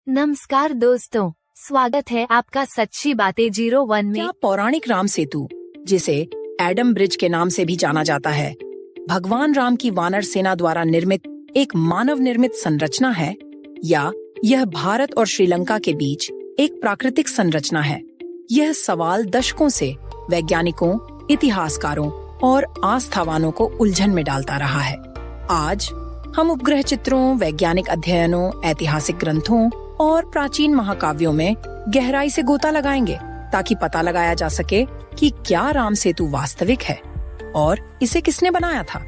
नमस्कार दोस्तों, स्वागत है आपका सच्ची बातें 01 में। क्या पौराणिक राम सेतु, जिसे एडम ब्रिज के नाम से भी जाना जाता है, भगवान राम की वानर सेना द्वारा निर्मित एक मानव निर्मित संरचना है, या यह भारत और श्रीलंका के बीच एक प्राकृतिक संरचना है? यह सवाल दशकों से वैज्ञानिकों, इतिहासकारों और आस्थावानों को उलझन में डालता रहा है। आज हम उपग्रह चित्रों, वैज्ञानिक अध्ययनों, ऐतिहासिक ग्रंथों और प्राचीन महाकाव्यों में गहराई से गोता लगाएंगे, ताकि पता लगाया जा सके कि क्या राम सेतु वास्तविक है और इसे किसने बनाया था।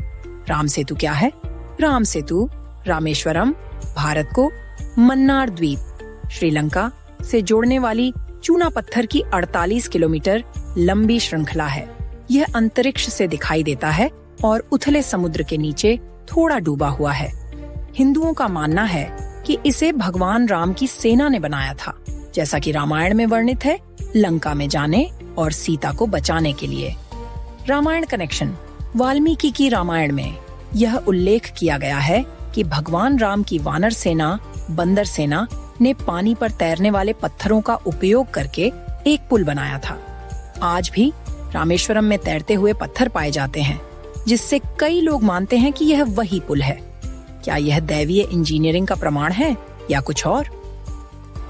राम सेतु क्या है? राम सेतु रामेश्वरम, भारत को मन्नार द्वीप, श्रीलंका से जोड़ने वाली चूना पत्थर की 48 किलोमीटर लंबी श्रृंखला है। यह अंतरिक्ष से दिखाई देता है और उथले समुद्र के नीचे थोड़ा डूबा हुआ है। हिंदुओं का मानना है कि इसे भगवान राम की सेना ने बनाया था, जैसा कि रामायण में वर्णित है, लंका में जाने और सीता को बचाने के लिए। रामायण कनेक्शन। वाल्मीकि की रामायण में यह उल्लेख किया गया है कि भगवान राम की वानर सेना, बंदर सेना ने पानी पर तैरने वाले पत्थरों का उपयोग करके एक पुल बनाया था। आज भी रामेश्वरम में तैरते हुए पत्थर पाए जाते हैं, जिससे कई लोग मानते हैं कि यह वही पुल है। क्या यह दैवीय इंजीनियरिंग का प्रमाण है या कुछ और?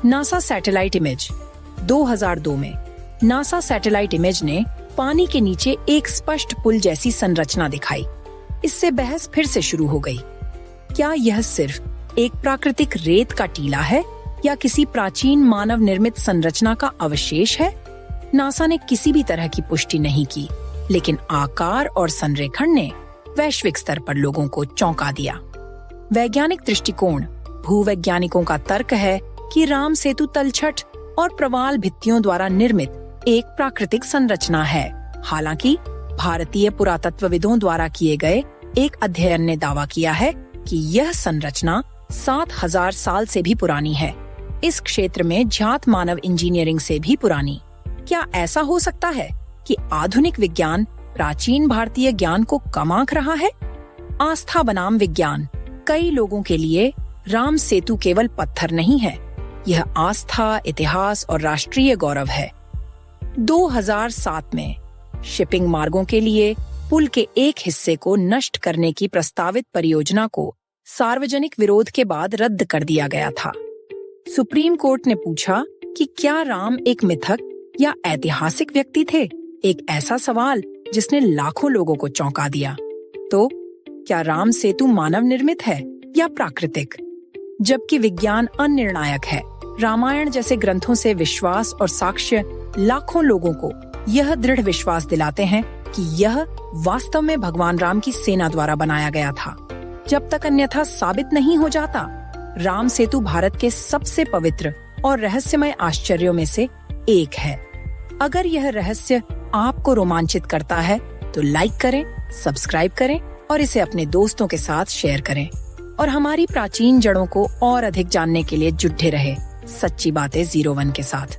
NASA satellite image. 2002 में नासा सैटेलाइट इमेज ने पानी के नीचे एक स्पष्ट पुल जैसी संरचना दिखाई। इससे बहस फिर से शुरू हो गई। क्या यह सिर्फ एक प्राकृतिक रेत का टीला है या किसी प्राचीन मानव निर्मित संरचना का अवशेष है? नासा ने किसी भी तरह की पुष्टि नहीं की, लेकिन आकार और संरेखण ने वैश्विक स्तर पर लोगों को चौंका दिया। वैज्ञानिक दृष्टिकोण। भूवैज्ञानिकों का तर्क है कि राम सेतु तलछट और प्रवाल भित्तियों द्वारा निर्मित एक प्राकृतिक संरचना है। हालांकि भारतीय पुरातत्वविदों द्वारा किए गए एक अध्ययन ने दावा किया है कि यह संरचना 7000 साल से भी पुरानी है, इस क्षेत्र में ज्ञात मानव इंजीनियरिंग से भी पुरानी। क्या ऐसा हो सकता है कि आधुनिक विज्ञान प्राचीन भारतीय ज्ञान को कम आंक रहा है? आस्था बनाम विज्ञान। कई लोगों के लिए राम सेतु केवल पत्थर नहीं है, यह आस्था, इतिहास और राष्ट्रीय गौरव है। 2007 में शिपिंग मार्गों के लिए पुल के एक हिस्से को नष्ट करने की प्रस्तावित परियोजना को सार्वजनिक विरोध के बाद रद्द कर दिया गया था। सुप्रीम कोर्ट ने पूछा कि क्या राम एक मिथक या ऐतिहासिक व्यक्ति थे? एक ऐसा सवाल जिसने लाखों लोगों को चौंका दिया। तो क्या राम सेतु मानव निर्मित है या प्राकृतिक? जबकि विज्ञान अनिर्णायक है, रामायण जैसे ग्रंथों से विश्वास और साक्ष्य लाखों लोगों को यह दृढ़ विश्वास दिलाते हैं कि यह वास्तव में भगवान राम की सेना द्वारा बनाया गया था। जब तक अन्यथा साबित नहीं हो जाता, राम सेतु भारत के सबसे पवित्र और रहस्यमय आश्चर्यों में से एक है। अगर यह रहस्य आपको रोमांचित करता है तो लाइक करें, सब्सक्राइब करें और इसे अपने दोस्तों के साथ शेयर करें। और हमारी प्राचीन जड़ों को और अधिक जानने के लिए जुटे रहे सच्ची बातें 01 के साथ।